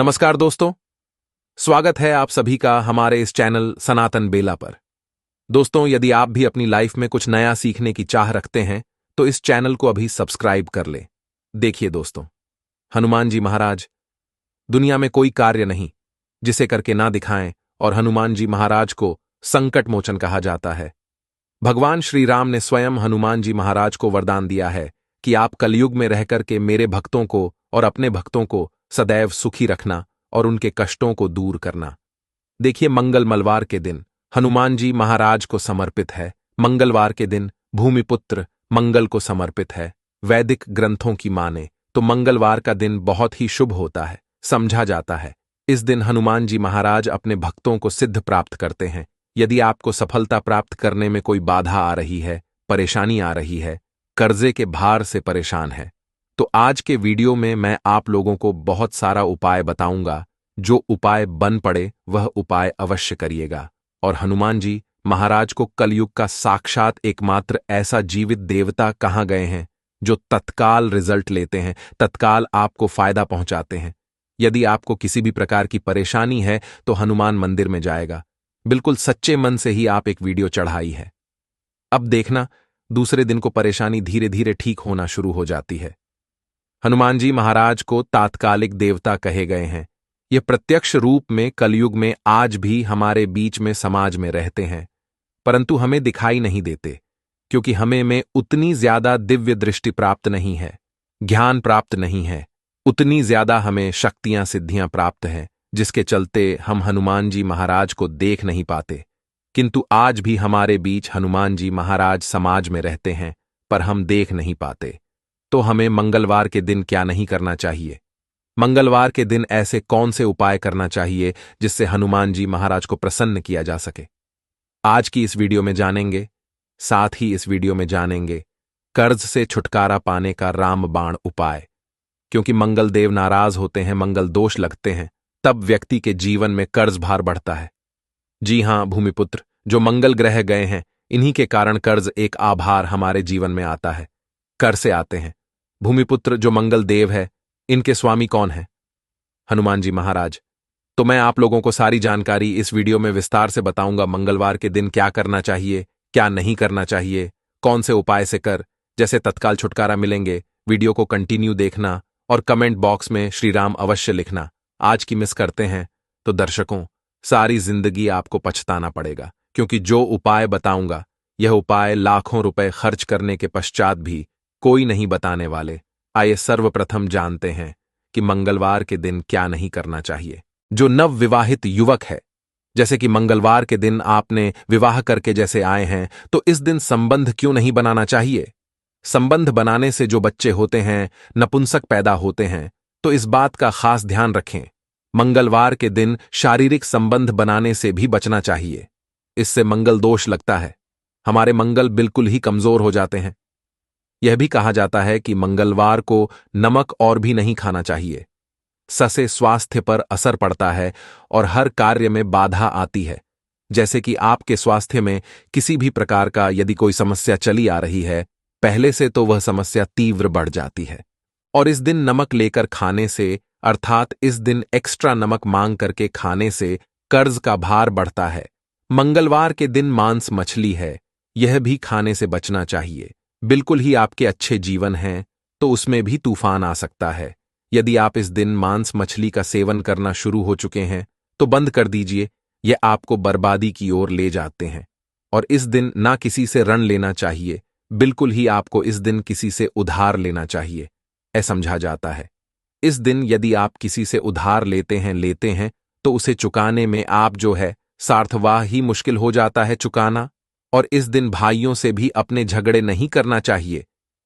नमस्कार दोस्तों, स्वागत है आप सभी का हमारे इस चैनल सनातन बेला पर। दोस्तों, यदि आप भी अपनी लाइफ में कुछ नया सीखने की चाह रखते हैं तो इस चैनल को अभी सब्सक्राइब कर ले। देखिए दोस्तों, हनुमान जी महाराज, दुनिया में कोई कार्य नहीं जिसे करके ना दिखाएं, और हनुमान जी महाराज को संकट मोचन कहा जाता है। भगवान श्री राम ने स्वयं हनुमान जी महाराज को वरदान दिया है कि आप कलयुग में रहकर के मेरे भक्तों को और अपने भक्तों को सदैव सुखी रखना और उनके कष्टों को दूर करना। देखिए, मंगलवार के दिन हनुमान जी महाराज को समर्पित है। मंगलवार के दिन भूमिपुत्र मंगल को समर्पित है। वैदिक ग्रंथों की माने तो मंगलवार का दिन बहुत ही शुभ होता है, समझा जाता है। इस दिन हनुमान जी महाराज अपने भक्तों को सिद्ध प्राप्त करते हैं। यदि आपको सफलता प्राप्त करने में कोई बाधा आ रही है, परेशानी आ रही है, कर्जे के भार से परेशान है, तो आज के वीडियो में मैं आप लोगों को बहुत सारा उपाय बताऊंगा। जो उपाय बन पड़े वह उपाय अवश्य करिएगा। और हनुमान जी महाराज को कलयुग का साक्षात एकमात्र ऐसा जीवित देवता कहाँ गए हैं जो तत्काल रिजल्ट लेते हैं, तत्काल आपको फायदा पहुंचाते हैं। यदि आपको किसी भी प्रकार की परेशानी है तो हनुमान मंदिर में जाएगा। बिल्कुल सच्चे मन से ही आप एक वीडियो चढ़ाई है। अब देखना, दूसरे दिन को परेशानी धीरे धीरे ठीक होना शुरू हो जाती है। हनुमान जी महाराज को तात्कालिक देवता कहे गए हैं। ये प्रत्यक्ष रूप में कलयुग में आज भी हमारे बीच में समाज में रहते हैं, परंतु हमें दिखाई नहीं देते, क्योंकि हमें में उतनी ज्यादा दिव्य दृष्टि प्राप्त नहीं है, ज्ञान प्राप्त नहीं है, उतनी ज्यादा हमें शक्तियां सिद्धियां प्राप्त हैं, जिसके चलते हम हनुमान जी महाराज को देख नहीं पाते। किंतु आज भी हमारे बीच हनुमान जी महाराज समाज में रहते हैं, पर हम देख नहीं पाते। तो हमें मंगलवार के दिन क्या नहीं करना चाहिए? मंगलवार के दिन ऐसे कौन से उपाय करना चाहिए जिससे हनुमान जी महाराज को प्रसन्न किया जा सके? आज की इस वीडियो में जानेंगे। साथ ही इस वीडियो में जानेंगे कर्ज से छुटकारा पाने का रामबाण उपाय। क्योंकि मंगल देव नाराज होते हैं, मंगल दोष लगते हैं, तब व्यक्ति के जीवन में कर्ज भार बढ़ता है। जी हां भूमिपुत्र, जो मंगल ग्रह गए हैं, इन्हीं के कारण कर्ज एक आभार हमारे जीवन में आता है, कर से आते हैं। भूमिपुत्र जो मंगल देव है, इनके स्वामी कौन है? हनुमान जी महाराज। तो मैं आप लोगों को सारी जानकारी इस वीडियो में विस्तार से बताऊंगा। मंगलवार के दिन क्या करना चाहिए, क्या नहीं करना चाहिए, कौन से उपाय से कर जैसे तत्काल छुटकारा मिलेंगे। वीडियो को कंटिन्यू देखना और कमेंट बॉक्स में श्री राम अवश्य लिखना। आज की मिस करते हैं तो दर्शकों, सारी जिंदगी आपको पछताना पड़ेगा, क्योंकि जो उपाय बताऊंगा यह उपाय लाखों रुपए खर्च करने के पश्चात भी कोई नहीं बताने वाले। आइए सर्वप्रथम जानते हैं कि मंगलवार के दिन क्या नहीं करना चाहिए। जो नव विवाहित युवक है, जैसे कि मंगलवार के दिन आपने विवाह करके जैसे आए हैं, तो इस दिन संबंध क्यों नहीं बनाना चाहिए? संबंध बनाने से जो बच्चे होते हैं, नपुंसक पैदा होते हैं, तो इस बात का खास ध्यान रखें। मंगलवार के दिन शारीरिक संबंध बनाने से भी बचना चाहिए। इससे मंगल दोष लगता है, हमारे मंगल बिल्कुल ही कमजोर हो जाते हैं। यह भी कहा जाता है कि मंगलवार को नमक और भी नहीं खाना चाहिए। ससे स्वास्थ्य पर असर पड़ता है और हर कार्य में बाधा आती है। जैसे कि आपके स्वास्थ्य में किसी भी प्रकार का यदि कोई समस्या चली आ रही है, पहले से तो वह समस्या तीव्र बढ़ जाती है। और इस दिन नमक लेकर खाने से, अर्थात इस दिन एक्स्ट्रा नमक मांग करके खाने से कर्ज का भार बढ़ता है। मंगलवार के दिन मांस मछली है, यह भी खाने से बचना चाहिए। बिल्कुल ही आपके अच्छे जीवन हैं तो उसमें भी तूफान आ सकता है। यदि आप इस दिन मांस मछली का सेवन करना शुरू हो चुके हैं तो बंद कर दीजिए, यह आपको बर्बादी की ओर ले जाते हैं। और इस दिन ना किसी से ऋण लेना चाहिए, बिल्कुल ही आपको इस दिन किसी से उधार लेना चाहिए, ऐसा समझा जाता है। इस दिन यदि आप किसी से उधार लेते हैं तो उसे चुकाने में आप जो है सार्थवाह ही मुश्किल हो जाता है चुकाना। और इस दिन भाइयों से भी अपने झगड़े नहीं करना चाहिए।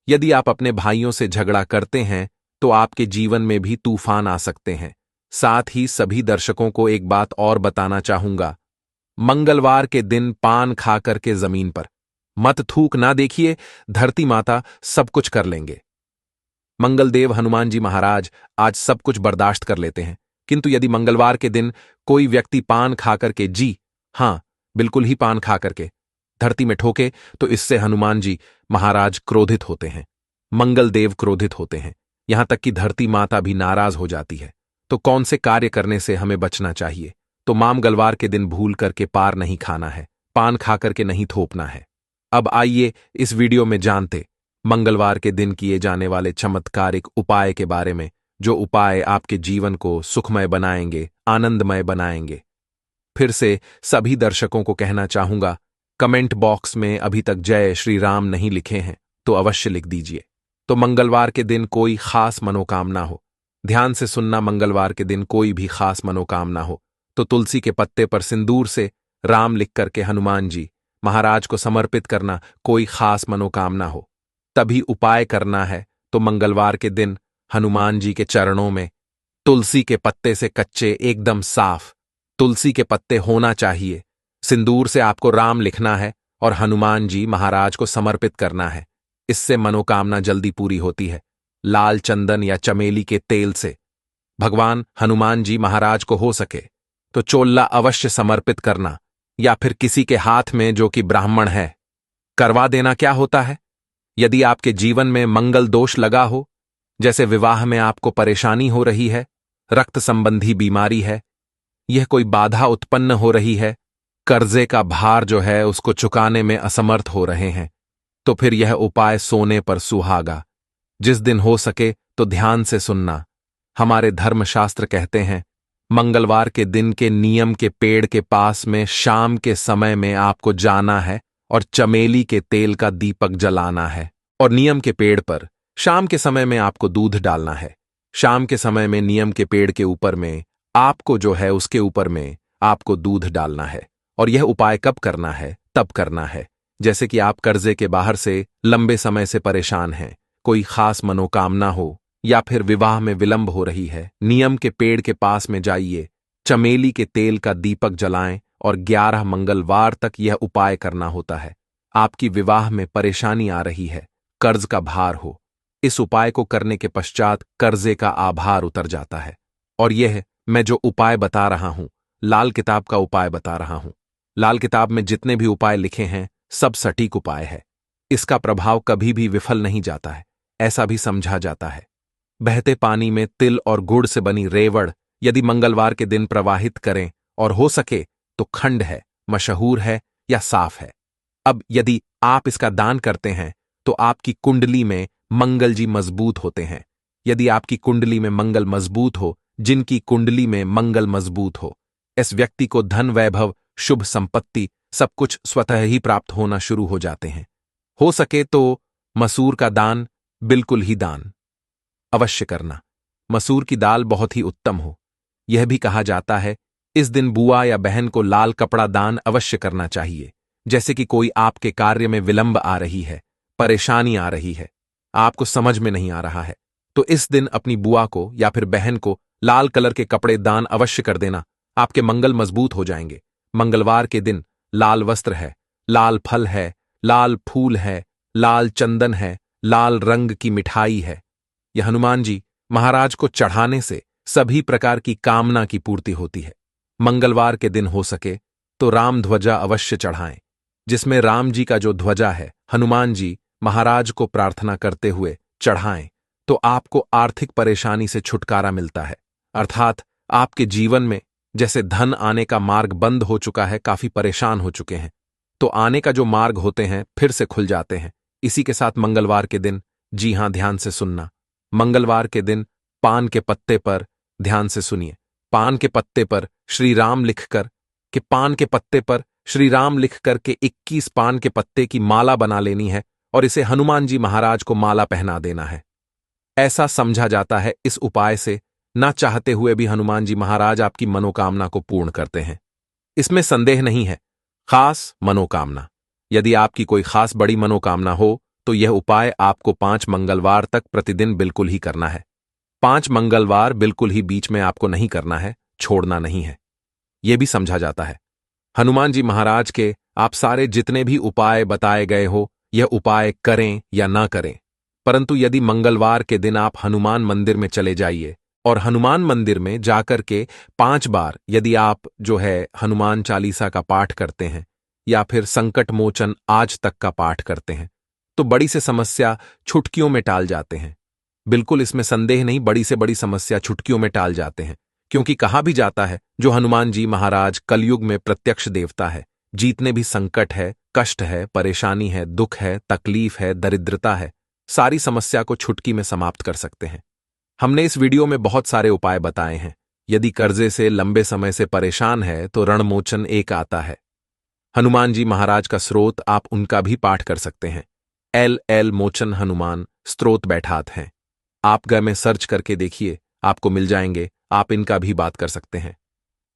यदि आप अपने भाइयों से झगड़ा करते हैं तो आपके जीवन में भी तूफान आ सकते हैं। साथ ही सभी दर्शकों को एक बात और बताना चाहूंगा, मंगलवार के दिन पान खा करके जमीन पर मत थूक ना। देखिए, धरती माता सब कुछ कर लेंगे। मंगलदेव हनुमान जी महाराज आज सब कुछ बर्दाश्त कर लेते हैं, किंतु यदि मंगलवार के दिन कोई व्यक्ति पान खा करके, जी हां बिल्कुल ही पान खा करके धरती में ठोके, तो इससे हनुमान जी महाराज क्रोधित होते हैं, मंगलदेव क्रोधित होते हैं, यहां तक कि धरती माता भी नाराज हो जाती है। तो कौन से कार्य करने से हमें बचना चाहिए? तो मंगलवार के दिन भूल करके पार नहीं खाना है, पान खा करके नहीं थोपना है। अब आइए इस वीडियो में जानते मंगलवार के दिन किए जाने वाले चमत्कारिक उपाय के बारे में, जो उपाय आपके जीवन को सुखमय बनाएंगे, आनंदमय बनाएंगे। फिर से सभी दर्शकों को कहना चाहूंगा, कमेंट बॉक्स में अभी तक जय श्री राम नहीं लिखे हैं तो अवश्य लिख दीजिए। तो मंगलवार के दिन कोई खास मनोकामना हो, ध्यान से सुनना, मंगलवार के दिन कोई भी खास मनोकामना हो तो तुलसी के पत्ते पर सिंदूर से राम लिख करके हनुमान जी महाराज को समर्पित करना। कोई खास मनोकामना हो तभी उपाय करना है। तो मंगलवार के दिन हनुमान जी के चरणों में तुलसी के पत्ते से कच्चे, एकदम साफ तुलसी के पत्ते होना चाहिए, सिंदूर से आपको राम लिखना है और हनुमान जी महाराज को समर्पित करना है। इससे मनोकामना जल्दी पूरी होती है। लाल चंदन या चमेली के तेल से भगवान हनुमान जी महाराज को हो सके तो चोल्ला अवश्य समर्पित करना, या फिर किसी के हाथ में जो कि ब्राह्मण है करवा देना। क्या होता है, यदि आपके जीवन में मंगल दोष लगा हो, जैसे विवाह में आपको परेशानी हो रही है, रक्त संबंधी बीमारी है, यह कोई बाधा उत्पन्न हो रही है, कर्जे का भार जो है उसको चुकाने में असमर्थ हो रहे हैं, तो फिर यह उपाय सोने पर सुहागा। जिस दिन हो सके तो ध्यान से सुनना। हमारे धर्मशास्त्र कहते हैं मंगलवार के दिन के नियम के पेड़ के पास में शाम के समय में आपको जाना है और चमेली के तेल का दीपक जलाना है। और नियम के पेड़ पर शाम के समय में आपको दूध डालना है। शाम के समय में नियम के पेड़ के ऊपर में आपको जो है उसके ऊपर में आपको दूध डालना है। और यह उपाय कब करना है? तब करना है जैसे कि आप कर्जे के बाहर से लंबे समय से परेशान हैं, कोई खास मनोकामना हो, या फिर विवाह में विलंब हो रही है। नियम के पेड़ के पास में जाइए, चमेली के तेल का दीपक जलाएं और 11 मंगलवार तक यह उपाय करना होता है। आपकी विवाह में परेशानी आ रही है, कर्ज का भार हो, इस उपाय को करने के पश्चात कर्जे का आभार उतर जाता है। और यह मैं जो उपाय बता रहा हूं, लाल किताब का उपाय बता रहा हूं। लाल किताब में जितने भी उपाय लिखे हैं सब सटीक उपाय है। इसका प्रभाव कभी भी विफल नहीं जाता है, ऐसा भी समझा जाता है। बहते पानी में तिल और गुड़ से बनी रेवड़ यदि मंगलवार के दिन प्रवाहित करें, और हो सके तो खंड है, मशहूर है या साफ है। अब यदि आप इसका दान करते हैं तो आपकी कुंडली में मंगल जी मजबूत होते हैं। यदि आपकी कुंडली में मंगल मजबूत हो, जिनकी कुंडली में मंगल मजबूत हो, इस व्यक्ति को धन, वैभव, शुभ संपत्ति सब कुछ स्वतः ही प्राप्त होना शुरू हो जाते हैं। हो सके तो मसूर का दान, बिल्कुल ही दान अवश्य करना। मसूर की दाल बहुत ही उत्तम हो। यह भी कहा जाता है इस दिन बुआ या बहन को लाल कपड़ा दान अवश्य करना चाहिए। जैसे कि कोई आपके कार्य में विलंब आ रही है, परेशानी आ रही है, आपको समझ में नहीं आ रहा है, तो इस दिन अपनी बुआ को या फिर बहन को लाल कलर के कपड़े दान अवश्य कर देना। आपके मंगल मजबूत हो जाएंगे। मंगलवार के दिन लाल वस्त्र है, लाल फल है, लाल फूल है, लाल चंदन है, लाल रंग की मिठाई है। यह हनुमान जी महाराज को चढ़ाने से सभी प्रकार की कामना की पूर्ति होती है। मंगलवार के दिन हो सके तो राम ध्वजा अवश्य चढ़ाएं, जिसमें राम जी का जो ध्वजा है हनुमान जी महाराज को प्रार्थना करते हुए चढ़ाएं, तो आपको आर्थिक परेशानी से छुटकारा मिलता है। अर्थात आपके जीवन में जैसे धन आने का मार्ग बंद हो चुका है, काफी परेशान हो चुके हैं, तो आने का जो मार्ग होते हैं फिर से खुल जाते हैं। इसी के साथ मंगलवार के दिन, जी हां ध्यान से सुनना, मंगलवार के दिन पान के पत्ते पर, ध्यान से सुनिए, पान के पत्ते पर श्री राम लिखकर कि पान के पत्ते पर श्री राम लिखकर के 21 पान के पत्ते की माला बना लेनी है और इसे हनुमान जी महाराज को माला पहना देना है। ऐसा समझा जाता है इस उपाय से ना चाहते हुए भी हनुमान जी महाराज आपकी मनोकामना को पूर्ण करते हैं। इसमें संदेह नहीं है। खास मनोकामना, यदि आपकी कोई खास बड़ी मनोकामना हो तो यह उपाय आपको 5 मंगलवार तक प्रतिदिन बिल्कुल ही करना है। 5 मंगलवार बिल्कुल ही बीच में आपको नहीं करना है, छोड़ना नहीं है। यह भी समझा जाता है हनुमान जी महाराज के आप सारे जितने भी उपाय बताए गए हो, यह उपाय करें या ना करें, परंतु यदि मंगलवार के दिन आप हनुमान मंदिर में चले जाइए और हनुमान मंदिर में जाकर के 5 बार यदि आप जो है हनुमान चालीसा का पाठ करते हैं या फिर संकट मोचन आज तक का पाठ करते हैं, तो बड़ी से समस्या छुटकियों में टाल जाते हैं। बिल्कुल इसमें संदेह नहीं, बड़ी से बड़ी समस्या चुटकियों में टाल जाते हैं। क्योंकि कहा भी जाता है जो हनुमान जी महाराज कलयुग में प्रत्यक्ष देवता है। जीतने भी संकट है, कष्ट है, परेशानी है, दुख है, तकलीफ है, दरिद्रता है, सारी समस्या को छुटकी में समाप्त कर सकते हैं। हमने इस वीडियो में बहुत सारे उपाय बताए हैं। यदि कर्जे से लंबे समय से परेशान है तो रणमोचन एक आता है। हनुमान जी महाराज का स्रोत आप उनका भी पाठ कर सकते हैं। एल मोचन हनुमान स्त्रोत बैठात हैं। आप गए में सर्च करके देखिए, आपको मिल जाएंगे। आप इनका भी बात कर सकते हैं।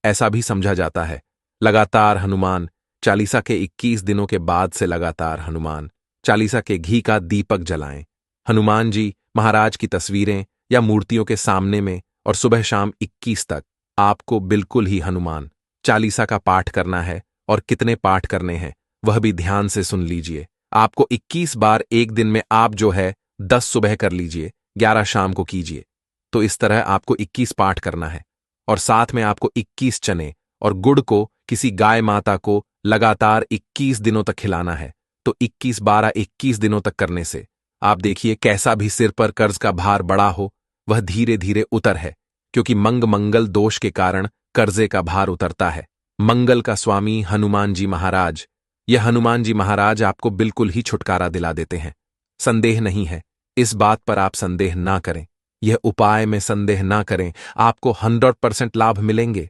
ऐसा भी समझा जाता है लगातार हनुमान चालीसा के 21 दिनों के बाद से लगातार हनुमान चालीसा के घी का दीपक जलाएं। हनुमान जी महाराज की तस्वीरें या मूर्तियों के सामने में और सुबह शाम 21 तक आपको बिल्कुल ही हनुमान चालीसा का पाठ करना है। और कितने पाठ करने हैं वह भी ध्यान से सुन लीजिए। आपको 21 बार एक दिन में आप जो है 10 सुबह कर लीजिए, 11 शाम को कीजिए। तो इस तरह आपको 21 पाठ करना है। और साथ में आपको 21 चने और गुड़ को किसी गाय माता को लगातार 21 दिनों तक खिलाना है। तो 21 दिनों तक करने से आप देखिए कैसा भी सिर पर कर्ज का भार बड़ा हो वह धीरे धीरे उतर है। क्योंकि मंगल दोष के कारण कर्जे का भार उतरता है। मंगल का स्वामी हनुमान जी महाराज, यह हनुमान जी महाराज आपको बिल्कुल ही छुटकारा दिला देते हैं। संदेह नहीं है, इस बात पर आप संदेह ना करें। यह उपाय में संदेह ना करें, आपको 100% लाभ मिलेंगे।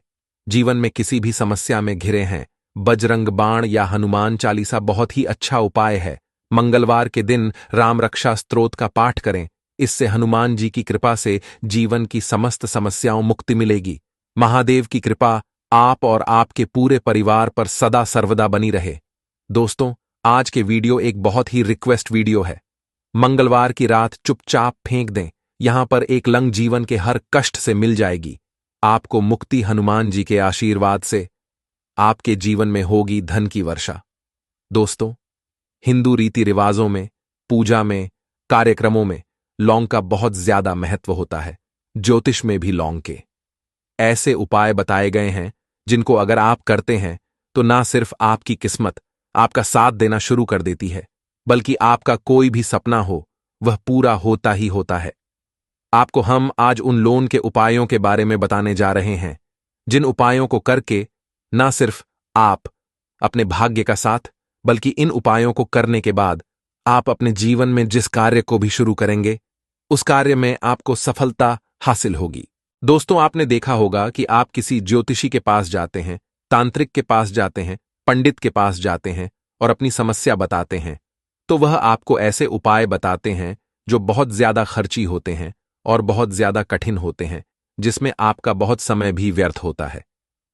जीवन में किसी भी समस्या में घिरे हैं, बजरंग बाण या हनुमान चालीसा बहुत ही अच्छा उपाय है। मंगलवार के दिन राम रक्षा स्तोत्र का पाठ करें। इससे हनुमान जी की कृपा से जीवन की समस्त समस्याओं मुक्ति मिलेगी। महादेव की कृपा आप और आपके पूरे परिवार पर सदा सर्वदा बनी रहे। दोस्तों, आज के वीडियो एक बहुत ही रिक्वेस्ट वीडियो है। मंगलवार की रात चुपचाप फेंक दें, यहां पर एक लंग जीवन के हर कष्ट से मिल जाएगी। आपको मुक्ति हनुमान जी के आशीर्वाद से। आपके जीवन में होगी धन की वर्षा। दोस्तों, हिंदू रीति रिवाजों में, पूजा में, कार्यक्रमों में लौंग का बहुत ज्यादा महत्व होता है। ज्योतिष में भी लौंग के ऐसे उपाय बताए गए हैं जिनको अगर आप करते हैं तो ना सिर्फ आपकी किस्मत आपका साथ देना शुरू कर देती है, बल्कि आपका कोई भी सपना हो वह पूरा होता ही होता है। आपको हम आज उन लोन के उपायों के बारे में बताने जा रहे हैं जिन उपायों को करके ना सिर्फ आप अपने भाग्य का साथ, बल्कि इन उपायों को करने के बाद आप अपने जीवन में जिस कार्य को भी शुरू करेंगे उस कार्य में आपको सफलता हासिल होगी। दोस्तों, आपने देखा होगा कि आप किसी ज्योतिषी के पास जाते हैं, तांत्रिक के पास जाते हैं, पंडित के पास जाते हैं और अपनी समस्या बताते हैं, तो वह आपको ऐसे उपाय बताते हैं जो बहुत ज्यादा खर्ची होते हैं और बहुत ज्यादा कठिन होते हैं, जिसमें आपका बहुत समय भी व्यर्थ होता है।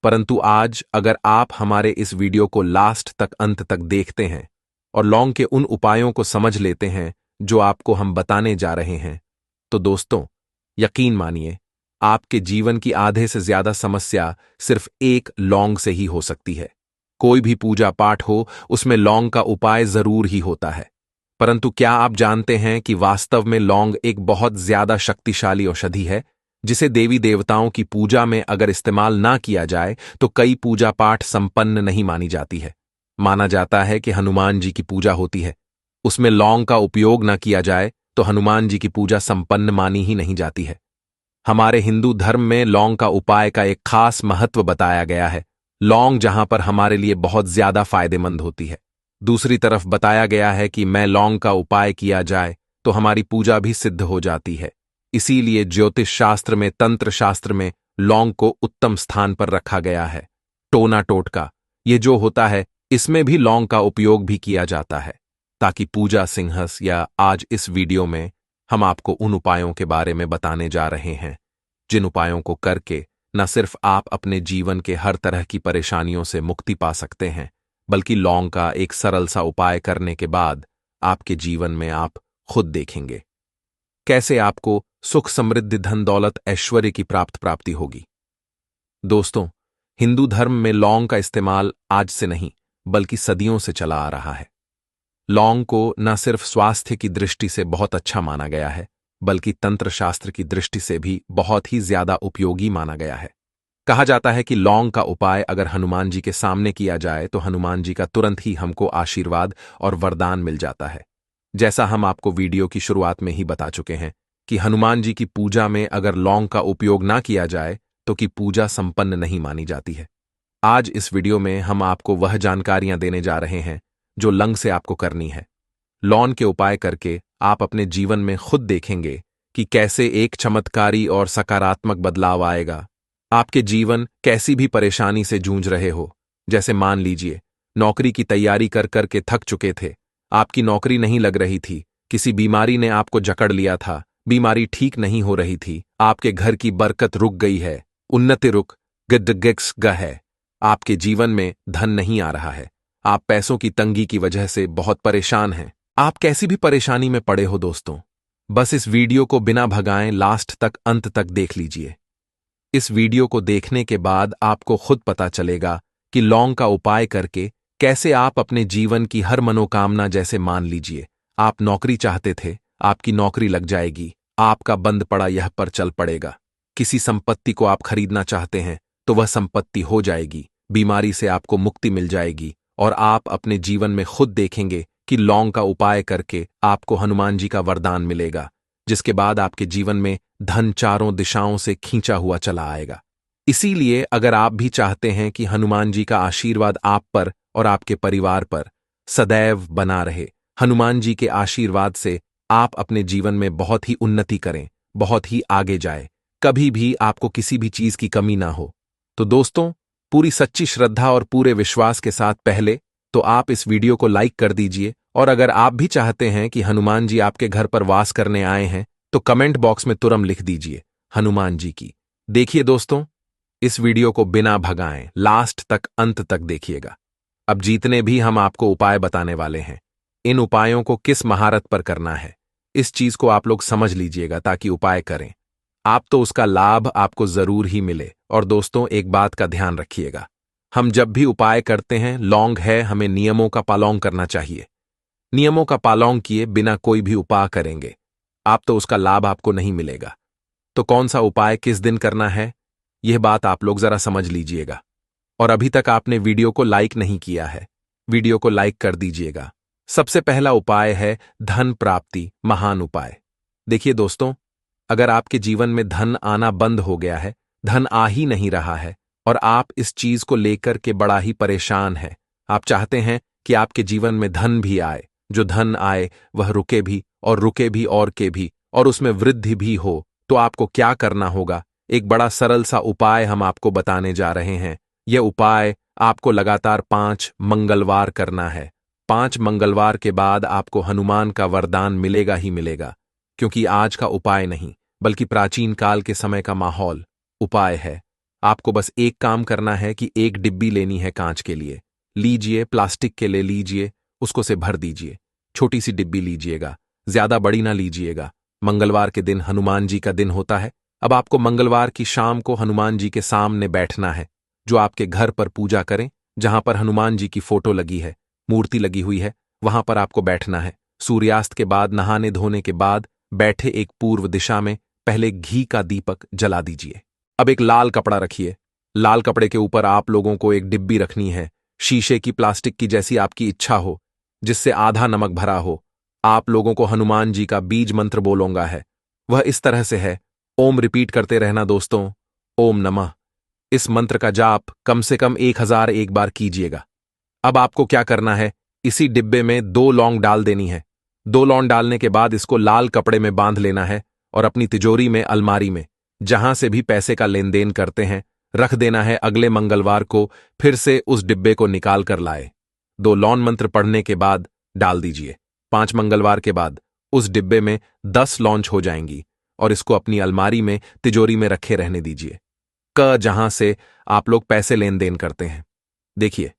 परंतु आज अगर आप हमारे इस वीडियो को लास्ट तक, अंत तक देखते हैं और लौंग के उन उपायों को समझ लेते हैं जो आपको हम बताने जा रहे हैं, तो दोस्तों यकीन मानिए आपके जीवन की आधे से ज्यादा समस्या सिर्फ एक लौंग से ही हो सकती है। कोई भी पूजा पाठ हो उसमें लौंग का उपाय जरूर ही होता है। परंतु क्या आप जानते हैं कि वास्तव में लौंग एक बहुत ज्यादा शक्तिशाली औषधि है जिसे देवी देवताओं की पूजा में अगर इस्तेमाल ना किया जाए तो कई पूजा पाठ संपन्न नहीं मानी जाती है। माना जाता है कि हनुमान जी की पूजा होती है, उसमें लौंग का उपयोग ना किया जाए तो हनुमान जी की पूजा संपन्न मानी ही नहीं जाती है। हमारे हिंदू धर्म में लौंग का उपाय का एक खास महत्व बताया गया है। लौंग जहां पर हमारे लिए बहुत ज्यादा फायदेमंद होती है, दूसरी तरफ बताया गया है कि मैं लौंग का उपाय किया जाए तो हमारी पूजा भी सिद्ध हो जाती है। इसीलिए ज्योतिष शास्त्र में, तंत्र शास्त्र में लौंग को उत्तम स्थान पर रखा गया है। टोना टोटका ये जो होता है इसमें भी लौंग का उपयोग भी किया जाता है, ताकि पूजा सिंहस या आज इस वीडियो में हम आपको उन उपायों के बारे में बताने जा रहे हैं जिन उपायों को करके न सिर्फ आप अपने जीवन के हर तरह की परेशानियों से मुक्ति पा सकते हैं, बल्कि लौंग का एक सरल सा उपाय करने के बाद आपके जीवन में आप खुद देखेंगे कैसे आपको सुख, समृद्धि, धन दौलत, ऐश्वर्य की प्राप्ति होगी। दोस्तों, हिंदू धर्म में लौंग का इस्तेमाल आज से नहीं बल्कि सदियों से चला आ रहा है। लौंग को न सिर्फ स्वास्थ्य की दृष्टि से बहुत अच्छा माना गया है, बल्कि तंत्र शास्त्र की दृष्टि से भी बहुत ही ज्यादा उपयोगी माना गया है। कहा जाता है कि लौंग का उपाय अगर हनुमान जी के सामने किया जाए तो हनुमान जी का तुरंत ही हमको आशीर्वाद और वरदान मिल जाता है। जैसा हम आपको वीडियो की शुरुआत में ही बता चुके हैं कि हनुमान जी की पूजा में अगर लौंग का उपयोग ना किया जाए तो कि पूजा संपन्न नहीं मानी जाती है। आज इस वीडियो में हम आपको वह जानकारियां देने जा रहे हैं जो लंग से आपको करनी है। लौंग के उपाय करके आप अपने जीवन में खुद देखेंगे कि कैसे एक चमत्कारी और सकारात्मक बदलाव आएगा। आपके जीवन कैसी भी परेशानी से जूझ रहे हो, जैसे मान लीजिए नौकरी की तैयारी कर कर के थक चुके थे, आपकी नौकरी नहीं लग रही थी, किसी बीमारी ने आपको जकड़ लिया था, बीमारी ठीक नहीं हो रही थी, आपके घर की बरकत रुक गई है, उन्नति रुक गिड्स ग है, आपके जीवन में धन नहीं आ रहा है, आप पैसों की तंगी की वजह से बहुत परेशान हैं, आप कैसी भी परेशानी में पड़े हो दोस्तों, बस इस वीडियो को बिना भगाएं लास्ट तक अंत तक देख लीजिए। इस वीडियो को देखने के बाद आपको खुद पता चलेगा कि लौंग का उपाय करके कैसे आप अपने जीवन की हर मनोकामना, जैसे मान लीजिए आप नौकरी चाहते थे, आपकी नौकरी लग जाएगी, आपका बंद पड़ा यह पर चल पड़ेगा, किसी संपत्ति को आप खरीदना चाहते हैं तो वह संपत्ति हो जाएगी, बीमारी से आपको मुक्ति मिल जाएगी और आप अपने जीवन में खुद देखेंगे कि लौंग का उपाय करके आपको हनुमान जी का वरदान मिलेगा, जिसके बाद आपके जीवन में धन चारों दिशाओं से खींचा हुआ चला आएगा। इसीलिए अगर आप भी चाहते हैं कि हनुमान जी का आशीर्वाद आप पर और आपके परिवार पर सदैव बना रहे, हनुमान जी के आशीर्वाद से आप अपने जीवन में बहुत ही उन्नति करें, बहुत ही आगे जाए, कभी भी आपको किसी भी चीज की कमी ना हो, तो दोस्तों पूरी सच्ची श्रद्धा और पूरे विश्वास के साथ पहले तो आप इस वीडियो को लाइक कर दीजिए, और अगर आप भी चाहते हैं कि हनुमान जी आपके घर पर वास करने आए हैं तो कमेंट बॉक्स में तुरंत लिख दीजिए हनुमान जी की। देखिए दोस्तों, इस वीडियो को बिना भगाएं लास्ट तक अंत तक देखिएगा। अब जितने भी हम आपको उपाय बताने वाले हैं, इन उपायों को किस महारत पर करना है, इस चीज को आप लोग समझ लीजिएगा ताकि उपाय करें आप तो उसका लाभ आपको जरूर ही मिले। और दोस्तों एक बात का ध्यान रखिएगा, हम जब भी उपाय करते हैं लौंग है, हमें नियमों का पालन करना चाहिए। नियमों का पालन किए बिना कोई भी उपाय करेंगे आप तो उसका लाभ आपको नहीं मिलेगा। तो कौन सा उपाय किस दिन करना है, यह बात आप लोग जरा समझ लीजिएगा। और अभी तक आपने वीडियो को लाइक नहीं किया है, वीडियो को लाइक कर दीजिएगा। सबसे पहला उपाय है धन प्राप्ति महान उपाय। देखिए दोस्तों, अगर आपके जीवन में धन आना बंद हो गया है, धन आ ही नहीं रहा है और आप इस चीज को लेकर के बड़ा ही परेशान हैं, आप चाहते हैं कि आपके जीवन में धन भी आए, जो धन आए वह रुके भी और रुके भी और के भी, और उसमें वृद्धि भी हो, तो आपको क्या करना होगा, एक बड़ा सरल सा उपाय हम आपको बताने जा रहे हैं। यह उपाय आपको लगातार 5 मंगलवार करना है। 5 मंगलवार के बाद आपको हनुमान का वरदान मिलेगा ही मिलेगा, क्योंकि आज का उपाय नहीं बल्कि प्राचीन काल के समय का माहौल उपाय है। आपको बस एक काम करना है कि एक डिब्बी लेनी है कांच के लिए, लीजिए, प्लास्टिक के ले लीजिए, उसको से भर दीजिए, छोटी सी डिब्बी लीजिएगा, ज्यादा बड़ी ना लीजिएगा। मंगलवार के दिन हनुमान जी का दिन होता है। अब आपको मंगलवार की शाम को हनुमान जी के सामने बैठना है, जो आपके घर पर पूजा करें, जहां पर हनुमान जी की फोटो लगी है, मूर्ति लगी हुई है, वहां पर आपको बैठना है। सूर्यास्त के बाद नहाने धोने के बाद बैठे एक पूर्व दिशा में पहले घी का दीपक जला दीजिए। अब एक लाल कपड़ा रखिए, लाल कपड़े के ऊपर आप लोगों को एक डिब्बी रखनी है, शीशे की, प्लास्टिक की, जैसी आपकी इच्छा हो, जिससे आधा नमक भरा हो। आप लोगों को हनुमान जी का बीज मंत्र बोलूंगा है, वह इस तरह से है, ओम रिपीट करते रहना दोस्तों, ओम नमः। इस मंत्र का जाप कम से कम 1001 बार कीजिएगा। अब आपको क्या करना है, इसी डिब्बे में 2 लौंग डाल देनी है। 2 लौंग डालने के बाद इसको लाल कपड़े में बांध लेना है और अपनी तिजोरी में, अलमारी में, जहां से भी पैसे का लेन देन करते हैं, रख देना है। अगले मंगलवार को फिर से उस डिब्बे को निकाल कर लाए। 2 लौंग मंत्र पढ़ने के बाद डाल दीजिए। 5 मंगलवार के बाद उस डिब्बे में 10 लॉन्च हो जाएंगी और इसको अपनी अलमारी में, तिजोरी में रखे रहने दीजिए, जहां से आप लोग पैसे लेन देन करते हैं। देखिए,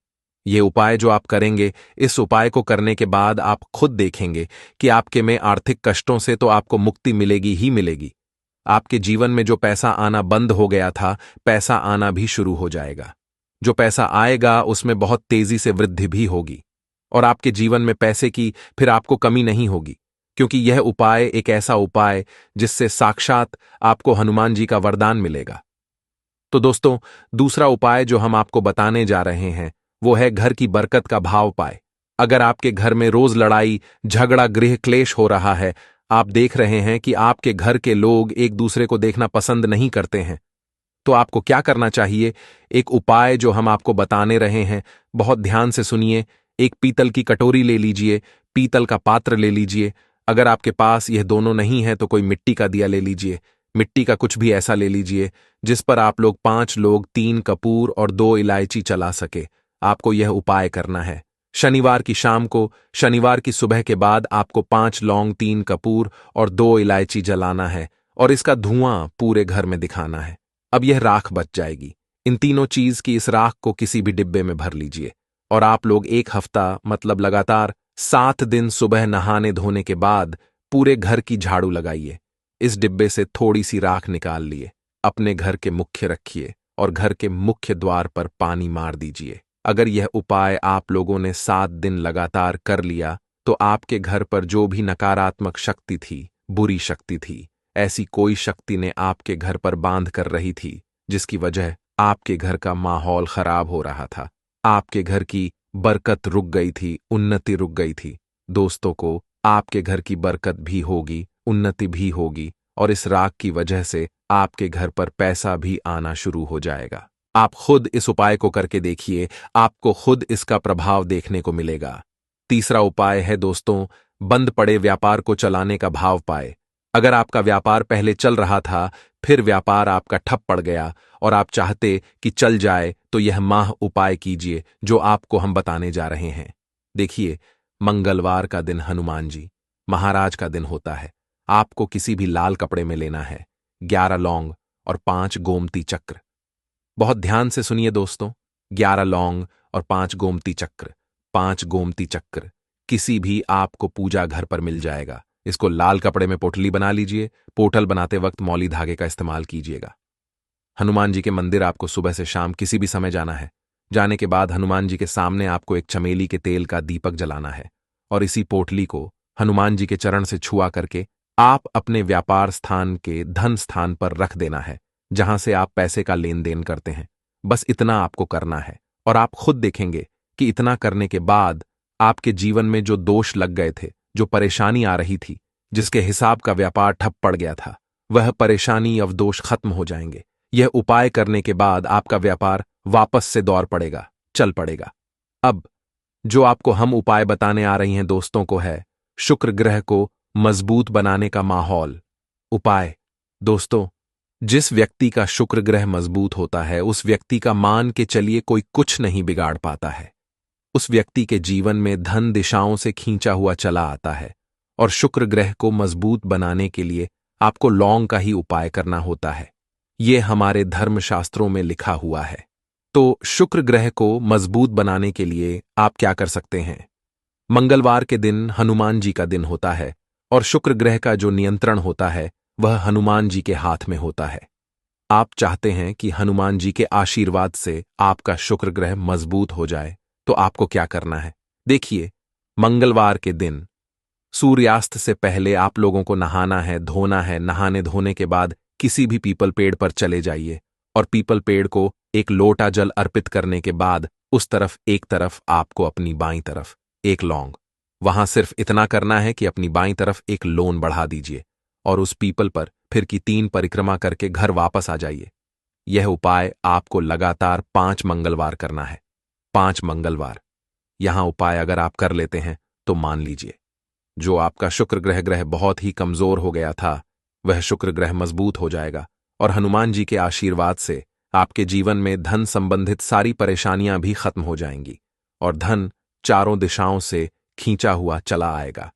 ये उपाय जो आप करेंगे, इस उपाय को करने के बाद आप खुद देखेंगे कि आपके में आर्थिक कष्टों से तो आपको मुक्ति मिलेगी ही मिलेगी। आपके जीवन में जो पैसा आना बंद हो गया था, पैसा आना भी शुरू हो जाएगा। जो पैसा आएगा उसमें बहुत तेजी से वृद्धि भी होगी और आपके जीवन में पैसे की फिर आपको कमी नहीं होगी, क्योंकि यह उपाय एक ऐसा उपाय जिससे साक्षात आपको हनुमान जी का वरदान मिलेगा। तो दोस्तों, दूसरा उपाय जो हम आपको बताने जा रहे हैं वो है घर की बरकत का भाव पाए। अगर आपके घर में रोज लड़ाई झगड़ा, गृह क्लेश हो रहा है, आप देख रहे हैं कि आपके घर के लोग एक दूसरे को देखना पसंद नहीं करते हैं। तो आपको क्या करना चाहिए? एक उपाय जो हम आपको बताने रहे हैं, बहुत ध्यान से सुनिए। एक पीतल की कटोरी ले लीजिए, पीतल का पात्र ले लीजिए। अगर आपके पास यह दोनों नहीं है तो कोई मिट्टी का दिया ले लीजिए। मिट्टी का कुछ भी ऐसा ले लीजिए जिस पर आप लोग 5 लोग 3 कपूर और 2 इलायची चला सके। आपको यह उपाय करना है। शनिवार की शाम को, शनिवार की सुबह के बाद आपको 5 लौंग, 3 कपूर और 2 इलायची जलाना है और इसका धुआं पूरे घर में दिखाना है। अब यह राख बच जाएगी। इन तीनों चीज की इस राख को किसी भी डिब्बे में भर लीजिए और आप लोग 1 हफ्ता मतलब लगातार 7 दिन सुबह नहाने धोने के बाद पूरे घर की झाड़ू लगाइए। इस डिब्बे से थोड़ी सी राख निकाल लिए, अपने घर के मुख्य रखिए और घर के मुख्य द्वार पर पानी मार दीजिए। अगर यह उपाय आप लोगों ने 7 दिन लगातार कर लिया तो आपके घर पर जो भी नकारात्मक शक्ति थी, बुरी शक्ति थी, ऐसी कोई शक्ति ने आपके घर पर बांध कर रही थी जिसकी वजह आपके घर का माहौल खराब हो रहा था, आपके घर की बरकत रुक गई थी, उन्नति रुक गई थी। दोस्तों को आपके घर की बरकत भी होगी, उन्नति भी होगी और इस राख की वजह से आपके घर पर पैसा भी आना शुरू हो जाएगा। आप खुद इस उपाय को करके देखिए, आपको खुद इसका प्रभाव देखने को मिलेगा। तीसरा उपाय है दोस्तों, बंद पड़े व्यापार को चलाने का भाव पाए। अगर आपका व्यापार पहले चल रहा था, फिर व्यापार आपका ठप पड़ गया और आप चाहते कि चल जाए, तो यह माह उपाय कीजिए जो आपको हम बताने जा रहे हैं। देखिए, मंगलवार का दिन हनुमान जी महाराज का दिन होता है। आपको किसी भी लाल कपड़े में लेना है 11 लौंग और 5 गोमती चक्र। बहुत ध्यान से सुनिए दोस्तों, 11 लौंग और 5 गोमती चक्र। 5 गोमती चक्र किसी भी आपको पूजा घर पर मिल जाएगा। इसको लाल कपड़े में पोटली बना लीजिए। पोटल बनाते वक्त मौली धागे का इस्तेमाल कीजिएगा। हनुमान जी के मंदिर आपको सुबह से शाम किसी भी समय जाना है। जाने के बाद हनुमान जी के सामने आपको एक चमेली के तेल का दीपक जलाना है और इसी पोटली को हनुमान जी के चरण से छुआ करके आप अपने व्यापार स्थान के धन स्थान पर रख देना है, जहां से आप पैसे का लेन देन करते हैं। बस इतना आपको करना है और आप खुद देखेंगे कि इतना करने के बाद आपके जीवन में जो दोष लग गए थे, जो परेशानी आ रही थी, जिसके हिसाब का व्यापार ठप पड़ गया था, वह परेशानी अवदोष खत्म हो जाएंगे। यह उपाय करने के बाद आपका व्यापार वापस से दौड़ पड़ेगा, चल पड़ेगा। अब जो आपको हम उपाय बताने आ रही हैं दोस्तों को है शुक्र ग्रह को मजबूत बनाने का माहौल उपाय। दोस्तों, जिस व्यक्ति का शुक्र ग्रह मजबूत होता है, उस व्यक्ति का मान के चलिए कोई कुछ नहीं बिगाड़ पाता है। उस व्यक्ति के जीवन में धन दिशाओं से खींचा हुआ चला आता है और शुक्र ग्रह को मजबूत बनाने के लिए आपको लौंग का ही उपाय करना होता है। यह हमारे धर्मशास्त्रों में लिखा हुआ है। तो शुक्र ग्रह को मजबूत बनाने के लिए आप क्या कर सकते हैं? मंगलवार के दिन हनुमान जी का दिन होता है और शुक्र ग्रह का जो नियंत्रण होता है वह हनुमान जी के हाथ में होता है। आप चाहते हैं कि हनुमान जी के आशीर्वाद से आपका शुक्र ग्रह मजबूत हो जाए, तो आपको क्या करना है? देखिए, मंगलवार के दिन सूर्यास्त से पहले आप लोगों को नहाना है, धोना है। नहाने धोने के बाद किसी भी पीपल पेड़ पर चले जाइए और पीपल पेड़ को एक लोटा जल अर्पित करने के बाद उस तरफ एक तरफ आपको अपनी बाईं तरफ एक लौंग, वहां सिर्फ इतना करना है कि अपनी बाईं तरफ एक लोन बढ़ा दीजिए और उस पीपल पर फिर की 3 परिक्रमा करके घर वापस आ जाइए। यह उपाय आपको लगातार 5 मंगलवार करना है। 5 मंगलवार। यहां उपाय अगर आप कर लेते हैं तो मान लीजिए, जो आपका शुक्र ग्रह बहुत ही कमजोर हो गया था, वह शुक्र ग्रह मजबूत हो जाएगा और हनुमान जी के आशीर्वाद से आपके जीवन में धन संबंधित सारी परेशानियां भी खत्म हो जाएंगी और धन चारों दिशाओं से खींचा हुआ चला आएगा।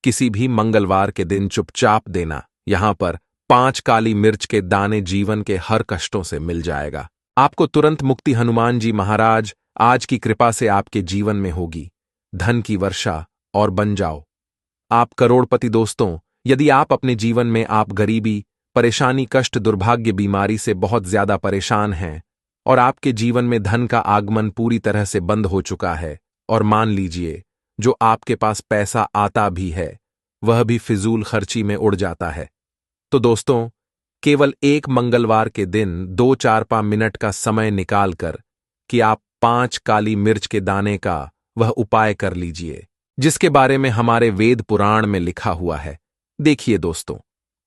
किसी भी मंगलवार के दिन चुपचाप देना। यहां पर 5 काली मिर्च के दाने जीवन के हर कष्टों से मिल जाएगा। आपको तुरंत मुक्ति हनुमान जी महाराज आज की कृपा से आपके जीवन में होगी। धन की वर्षा और बन जाओ आप करोड़पति। दोस्तों, यदि आप अपने जीवन में आप गरीबी, परेशानी, कष्ट, दुर्भाग्य, बीमारी से बहुत ज्यादा परेशान हैं और आपके जीवन में धन का आगमन पूरी तरह से बंद हो चुका है और मान लीजिए जो आपके पास पैसा आता भी है वह भी फिजूल खर्ची में उड़ जाता है, तो दोस्तों केवल एक मंगलवार के दिन 2-4 मिनट का समय निकालकर कि आप 5 काली मिर्च के दाने का वह उपाय कर लीजिए जिसके बारे में हमारे वेद पुराण में लिखा हुआ है। देखिए दोस्तों,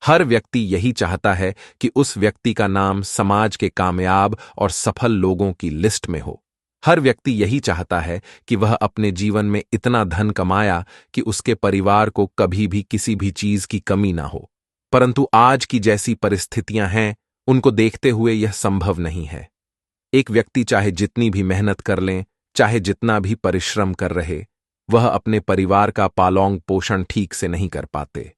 हर व्यक्ति यही चाहता है कि उस व्यक्ति का नाम समाज के कामयाब और सफल लोगों की लिस्ट में हो। हर व्यक्ति यही चाहता है कि वह अपने जीवन में इतना धन कमाया कि उसके परिवार को कभी भी किसी भी चीज की कमी ना हो। परंतु आज की जैसी परिस्थितियां हैं, उनको देखते हुए यह संभव नहीं है। एक व्यक्ति चाहे जितनी भी मेहनत कर लें, चाहे जितना भी परिश्रम कर रहे, वह अपने परिवार का पालन पोषण ठीक से नहीं कर पाते।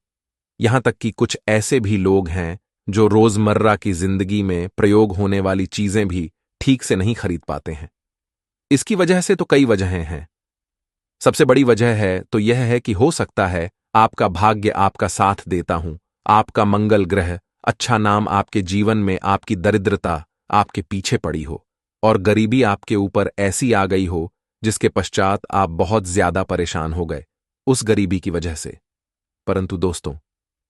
यहां तक कि कुछ ऐसे भी लोग हैं जो रोजमर्रा की जिंदगी में प्रयोग होने वाली चीजें भी ठीक से नहीं खरीद पाते हैं। इसकी वजह से तो कई वजहें हैं। सबसे बड़ी वजह है तो यह है कि हो सकता है आपका भाग्य आपका साथ देता हूं, आपका मंगल ग्रह, अच्छा नाम आपके जीवन में, आपकी दरिद्रता आपके पीछे पड़ी हो और गरीबी आपके ऊपर ऐसी आ गई हो जिसके पश्चात आप बहुत ज्यादा परेशान हो गए उस गरीबी की वजह से। परंतु दोस्तों,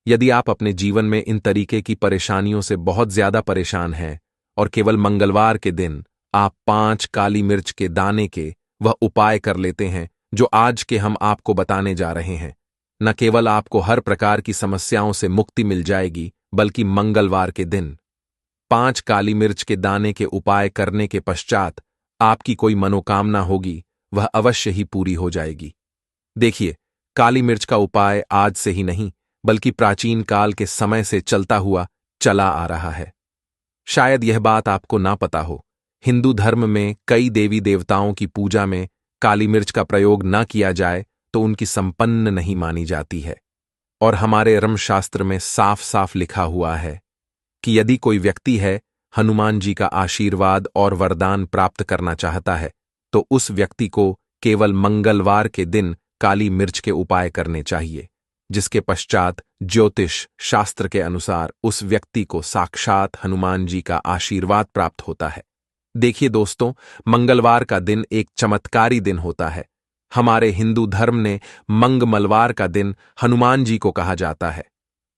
यदि आप अपने जीवन में इन तरीके की परेशानियों से बहुत ज्यादा परेशान हैं और केवल मंगलवार के दिन आप 5 काली मिर्च के दाने के वह उपाय कर लेते हैं जो आज के हम आपको बताने जा रहे हैं, न केवल आपको हर प्रकार की समस्याओं से मुक्ति मिल जाएगी, बल्कि मंगलवार के दिन 5 काली मिर्च के दाने के उपाय करने के पश्चात आपकी कोई मनोकामना होगी, वह अवश्य ही पूरी हो जाएगी। देखिए, काली मिर्च का उपाय आज से ही नहीं, बल्कि प्राचीन काल के समय से चलता हुआ चला आ रहा है। शायद यह बात आपको ना पता हो, हिंदू धर्म में कई देवी देवताओं की पूजा में काली मिर्च का प्रयोग ना किया जाए तो उनकी संपन्न नहीं मानी जाती है। और हमारे धर्मशास्त्र में साफ साफ लिखा हुआ है कि यदि कोई व्यक्ति है हनुमान जी का आशीर्वाद और वरदान प्राप्त करना चाहता है तो उस व्यक्ति को केवल मंगलवार के दिन काली मिर्च के उपाय करने चाहिए, जिसके पश्चात ज्योतिष शास्त्र के अनुसार उस व्यक्ति को साक्षात हनुमान जी का आशीर्वाद प्राप्त होता है। देखिए दोस्तों, मंगलवार का दिन एक चमत्कारी दिन होता है। हमारे हिंदू धर्म ने मंगलवार का दिन हनुमान जी को कहा जाता है।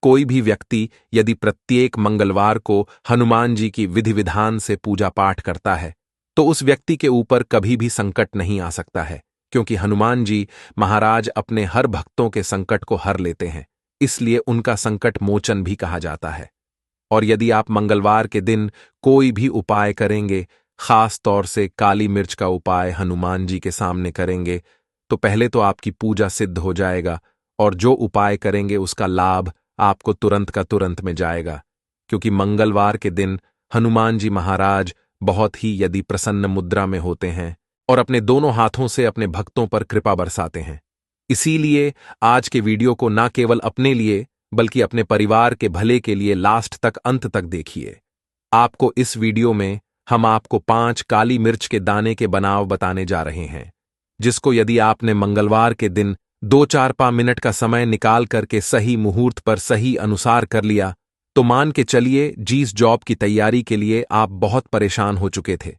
कोई भी व्यक्ति यदि प्रत्येक मंगलवार को हनुमान जी की विधि विधान से पूजा पाठ करता है तो उस व्यक्ति के ऊपर कभी भी संकट नहीं आ सकता है, क्योंकि हनुमान जी महाराज अपने हर भक्तों के संकट को हर लेते हैं, इसलिए उनका संकट मोचन भी कहा जाता है। और यदि आप मंगलवार के दिन कोई भी उपाय करेंगे, खास तौर से काली मिर्च का उपाय हनुमान जी के सामने करेंगे, तो पहले तो आपकी पूजा सिद्ध हो जाएगा और जो उपाय करेंगे उसका लाभ आपको तुरंत का तुरंत में जाएगा, क्योंकि मंगलवार के दिन हनुमान जी महाराज बहुत ही यदि प्रसन्न मुद्रा में होते हैं और अपने दोनों हाथों से अपने भक्तों पर कृपा बरसाते हैं। इसीलिए आज के वीडियो को ना केवल अपने लिए बल्कि अपने परिवार के भले के लिए लास्ट तक अंत तक देखिए। आपको इस वीडियो में हम आपको 5 काली मिर्च के दाने के बनाव बताने जा रहे हैं, जिसको यदि आपने मंगलवार के दिन 2-4 मिनट का समय निकाल करके सही मुहूर्त पर सही अनुसार कर लिया तो मान के चलिए जिस जॉब की तैयारी के लिए आप बहुत परेशान हो चुके थे,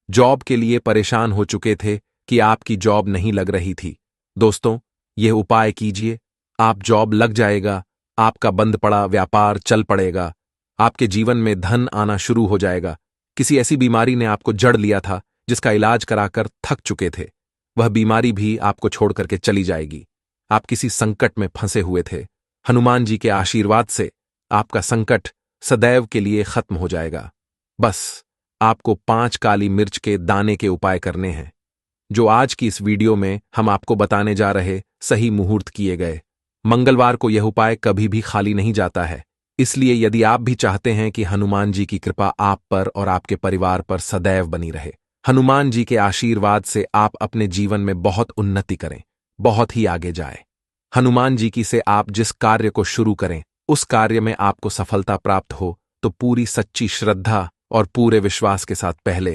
जॉब के लिए परेशान हो चुके थे कि आपकी जॉब नहीं लग रही थी, दोस्तों यह उपाय कीजिए, आप जॉब लग जाएगा, आपका बंद पड़ा व्यापार चल पड़ेगा, आपके जीवन में धन आना शुरू हो जाएगा। किसी ऐसी बीमारी ने आपको जड़ लिया था जिसका इलाज कराकर थक चुके थे, वह बीमारी भी आपको छोड़ करके चली जाएगी। आप किसी संकट में फंसे हुए थे, हनुमान जी के आशीर्वाद से आपका संकट सदैव के लिए खत्म हो जाएगा। बस आपको 5 काली मिर्च के दाने के उपाय करने हैं, जो आज की इस वीडियो में हम आपको बताने जा रहे सही मुहूर्त किए गए। मंगलवार को यह उपाय कभी भी खाली नहीं जाता है, इसलिए यदि आप भी चाहते हैं कि हनुमान जी की कृपा आप पर और आपके परिवार पर सदैव बनी रहे, हनुमान जी के आशीर्वाद से आप अपने जीवन में बहुत उन्नति करें, बहुत ही आगे जाए। हनुमान जी की से आप जिस कार्य को शुरू करें उस कार्य में आपको सफलता प्राप्त हो तो पूरी सच्ची श्रद्धा और पूरे विश्वास के साथ पहले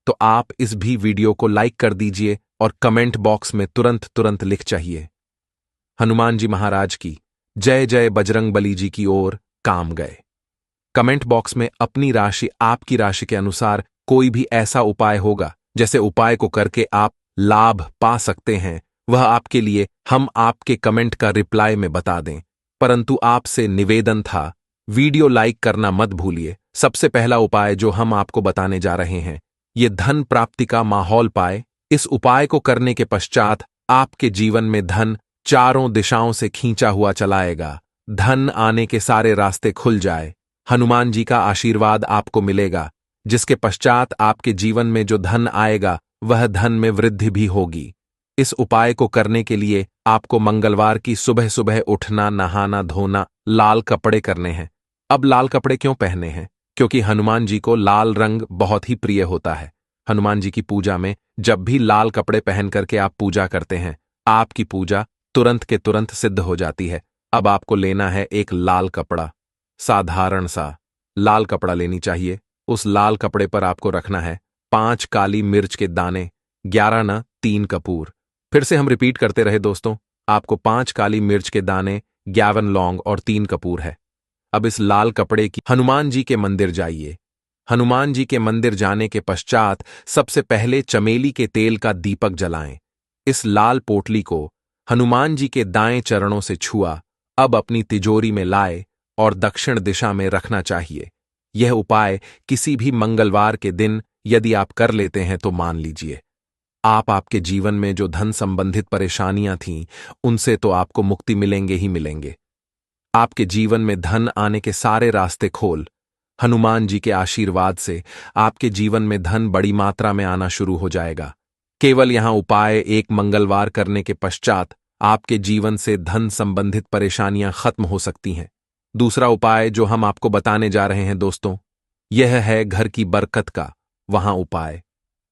तो आप इस भी वीडियो को लाइक कर दीजिए और कमेंट बॉक्स में तुरंत तुरंत लिख चाहिए हनुमान जी महाराज की जय जय, बजरंगबली जी की ओर काम गए। कमेंट बॉक्स में अपनी राशि, आपकी राशि के अनुसार कोई भी ऐसा उपाय होगा जैसे उपाय को करके आप लाभ पा सकते हैं, वह आपके लिए हम आपके कमेंट का रिप्लाई में बता दें। परंतु आपसे निवेदन था, वीडियो लाइक करना मत भूलिए। सबसे पहला उपाय जो हम आपको बताने जा रहे हैं, ये धन प्राप्ति का माहौल पाए। इस उपाय को करने के पश्चात आपके जीवन में धन चारों दिशाओं से खींचा हुआ चला आएगा। धन आने के सारे रास्ते खुल जाए। हनुमान जी का आशीर्वाद आपको मिलेगा, जिसके पश्चात आपके जीवन में जो धन आएगा वह धन में वृद्धि भी होगी। इस उपाय को करने के लिए आपको मंगलवार की सुबह सुबह उठना, नहाना धोना, लाल कपड़े करने हैं। अब लाल कपड़े क्यों पहने हैं? क्योंकि हनुमान जी को लाल रंग बहुत ही प्रिय होता है। हनुमान जी की पूजा में जब भी लाल कपड़े पहन करके आप पूजा करते हैं, आपकी पूजा तुरंत के तुरंत सिद्ध हो जाती है। अब आपको लेना है एक लाल कपड़ा, साधारण सा लाल कपड़ा लेनी चाहिए। उस लाल कपड़े पर आपको रखना है 5 काली मिर्च के दाने, 11 न 3 कपूर। फिर से हम रिपीट करते रहे दोस्तों, आपको 5 काली मिर्च के दाने, 51 लौंग और 3 कपूर है। अब इस लाल कपड़े की हनुमान जी के मंदिर जाइए। हनुमान जी के मंदिर जाने के पश्चात सबसे पहले चमेली के तेल का दीपक जलाएं। इस लाल पोटली को हनुमान जी के दाएं चरणों से छुआ अब अपनी तिजोरी में लाए और दक्षिण दिशा में रखना चाहिए। यह उपाय किसी भी मंगलवार के दिन यदि आप कर लेते हैं तो मान लीजिए, आपके जीवन में जो धन संबंधित परेशानियां थीं, उनसे तो आपको मुक्ति मिलेंगे ही मिलेंगे। आपके जीवन में धन आने के सारे रास्ते खोल। हनुमान जी के आशीर्वाद से आपके जीवन में धन बड़ी मात्रा में आना शुरू हो जाएगा। केवल यहां उपाय एक मंगलवार करने के पश्चात आपके जीवन से धन संबंधित परेशानियां खत्म हो सकती हैं। दूसरा उपाय जो हम आपको बताने जा रहे हैं दोस्तों, यह है घर की बरकत का वहां उपाय।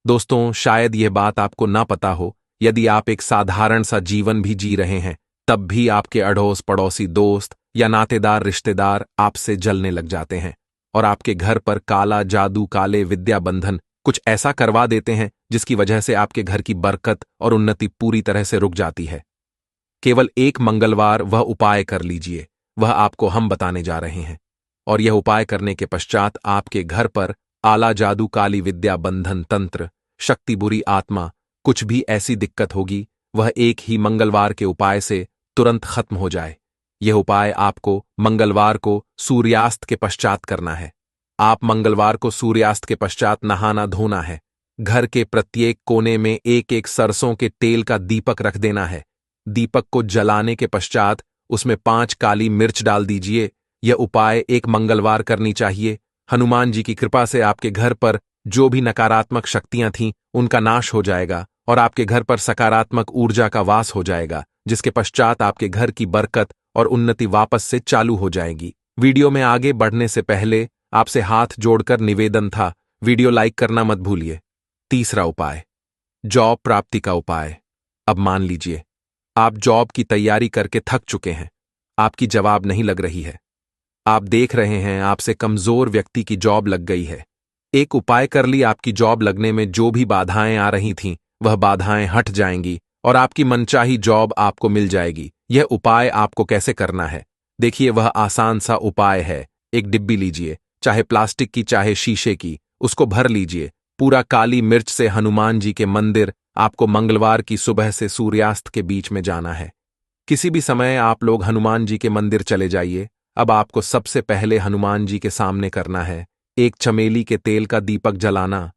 दोस्तों, शायद यह बात आपको ना पता हो, यदि आप एक साधारण सा जीवन भी जी रहे हैं, तब भी आपके अड़ोस पड़ोसी दोस्त या नातेदार रिश्तेदार आपसे जलने लग जाते हैं और आपके घर पर काला जादू, काले विद्या बंधन कुछ ऐसा करवा देते हैं जिसकी वजह से आपके घर की बरकत और उन्नति पूरी तरह से रुक जाती है। केवल एक मंगलवार वह उपाय कर लीजिए, वह आपको हम बताने जा रहे हैं। और यह उपाय करने के पश्चात आपके घर पर आला जादू, काली विद्या बंधन, तंत्र, शक्ति, बुरी आत्मा, कुछ भी ऐसी दिक्कत होगी, वह एक ही मंगलवार के उपाय से तुरंत खत्म हो जाए। यह उपाय आपको मंगलवार को सूर्यास्त के पश्चात करना है। आप मंगलवार को सूर्यास्त के पश्चात नहाना धोना है। घर के प्रत्येक कोने में एक एक सरसों के तेल का दीपक रख देना है। दीपक को जलाने के पश्चात उसमें 5 काली मिर्च डाल दीजिए। यह उपाय एक मंगलवार करनी चाहिए। हनुमान जी की कृपा से आपके घर पर जो भी नकारात्मक शक्तियां थीं, उनका नाश हो जाएगा और आपके घर पर सकारात्मक ऊर्जा का वास हो जाएगा, जिसके पश्चात आपके घर की बरकत और उन्नति वापस से चालू हो जाएगी। वीडियो में आगे बढ़ने से पहले आपसे हाथ जोड़कर निवेदन था, वीडियो लाइक करना मत भूलिए। तीसरा उपाय, जॉब प्राप्ति का उपाय। अब मान लीजिए आप जॉब की तैयारी करके थक चुके हैं, आपकी जवाब नहीं लग रही है। आप देख रहे हैं आपसे कमजोर व्यक्ति की जॉब लग गई है। एक उपाय कर ली, आपकी जॉब लगने में जो भी बाधाएं आ रही थीं, वह बाधाएं हट जाएंगी और आपकी मनचाही जॉब आपको मिल जाएगी। यह उपाय आपको कैसे करना है, देखिए, वह आसान सा उपाय है। एक डिब्बी लीजिए, चाहे प्लास्टिक की चाहे शीशे की, उसको भर लीजिए। पूरा काली मिर्च से हनुमान जी के मंदिर आपको मंगलवार की सुबह से सूर्यास्त के बीच में जाना है। किसी भी समय आप लोग हनुमान जी के मंदिर चले जाइए। अब आपको सबसे पहले हनुमान जी के सामने करना है एक चमेली के तेल का दीपक जलाना।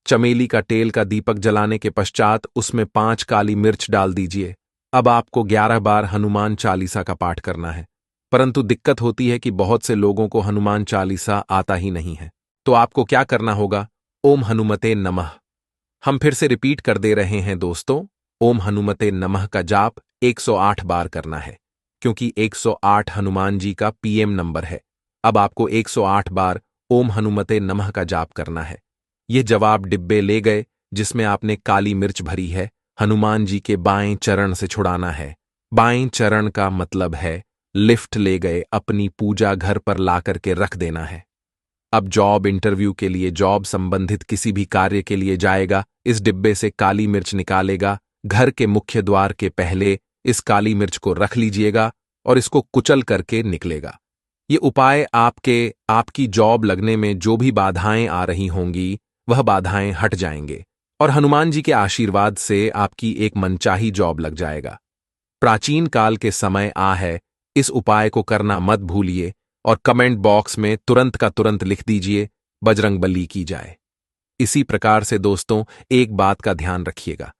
चमेली का तेल का दीपक जलाने के पश्चात उसमें 5 काली मिर्च डाल दीजिए। अब आपको 11 बार हनुमान चालीसा का पाठ करना है, परंतु दिक्कत होती है कि बहुत से लोगों को हनुमान चालीसा आता ही नहीं है। तो आपको क्या करना होगा, ओम हनुमते नमः। हम फिर से रिपीट कर दे रहे हैं दोस्तों, ओम हनुमते नमः का जाप 108 बार करना है, क्योंकि 108 हनुमान जी का पीएम नंबर है। अब आपको 108 बार ओम हनुमते नमः का जाप करना है। ये जवाब डिब्बे ले गए जिसमें आपने काली मिर्च भरी है, हनुमान जी के बाएं चरण से छुड़ाना है। बाएं चरण का मतलब है लिफ्ट ले गए, अपनी पूजा घर पर लाकर के रख देना है। अब जॉब इंटरव्यू के लिए, जॉब संबंधित किसी भी कार्य के लिए जाएगा, इस डिब्बे से काली मिर्च निकालेगा। घर के मुख्य द्वार के पहले इस काली मिर्च को रख लीजिएगा और इसको कुचल करके निकलेगा। ये उपाय आपकी जॉब लगने में जो भी बाधाएं आ रही होंगी, वह बाधाएं हट जाएंगे और हनुमान जी के आशीर्वाद से आपकी एक मनचाही जॉब लग जाएगा। प्राचीन काल के समय आ है, इस उपाय को करना मत भूलिए और कमेंट बॉक्स में तुरंत का तुरंत लिख दीजिए, बजरंगबली की जाए। इसी प्रकार से दोस्तों, एक बात का ध्यान रखिएगा,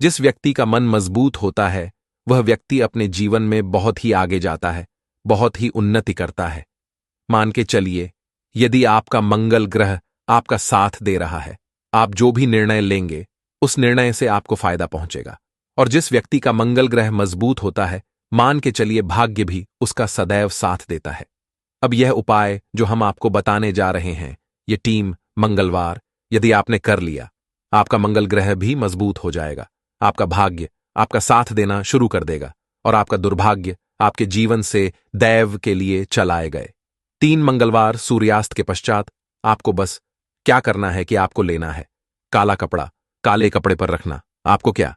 जिस व्यक्ति का मन मजबूत होता है, वह व्यक्ति अपने जीवन में बहुत ही आगे जाता है, बहुत ही उन्नति करता है। मान के चलिए, यदि आपका मंगल ग्रह आपका साथ दे रहा है, आप जो भी निर्णय लेंगे उस निर्णय से आपको फायदा पहुंचेगा। और जिस व्यक्ति का मंगल ग्रह मजबूत होता है, मान के चलिए भाग्य भी उसका सदैव साथ देता है। अब यह उपाय जो हम आपको बताने जा रहे हैं, ये टीम मंगलवार यदि आपने कर लिया, आपका मंगल ग्रह भी मजबूत हो जाएगा, आपका भाग्य आपका साथ देना शुरू कर देगा और आपका दुर्भाग्य आपके जीवन से दैव के लिए चलाए गए। 3 मंगलवार सूर्यास्त के पश्चात आपको बस क्या करना है कि आपको लेना है काला कपड़ा, काले कपड़े पर रखना। आपको क्या,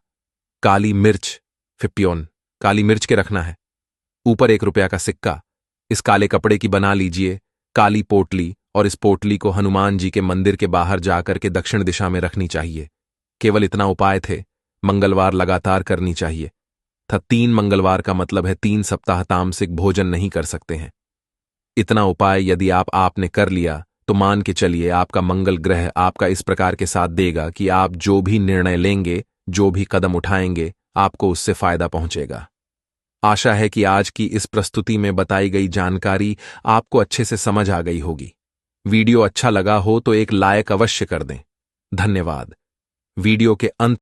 काली मिर्च, फिप्योन काली मिर्च के रखना है। ऊपर 1 रुपया का सिक्का इस काले कपड़े की बना लीजिए, काली पोटली, और इस पोटली को हनुमान जी के मंदिर के बाहर जाकर के दक्षिण दिशा में रखनी चाहिए। केवल इतना उपाय थे, मंगलवार लगातार करनी चाहिए था। 3 मंगलवार का मतलब है 3 सप्ताह तामसिक भोजन नहीं कर सकते हैं। इतना उपाय यदि आपने कर लिया तो मान के चलिए आपका मंगल ग्रह आपका इस प्रकार के साथ देगा कि आप जो भी निर्णय लेंगे, जो भी कदम उठाएंगे, आपको उससे फायदा पहुंचेगा। आशा है कि आज की इस प्रस्तुति में बताई गई जानकारी आपको अच्छे से समझ आ गई होगी। वीडियो अच्छा लगा हो तो एक लाइक अवश्य कर दें। धन्यवाद। वीडियो के अंत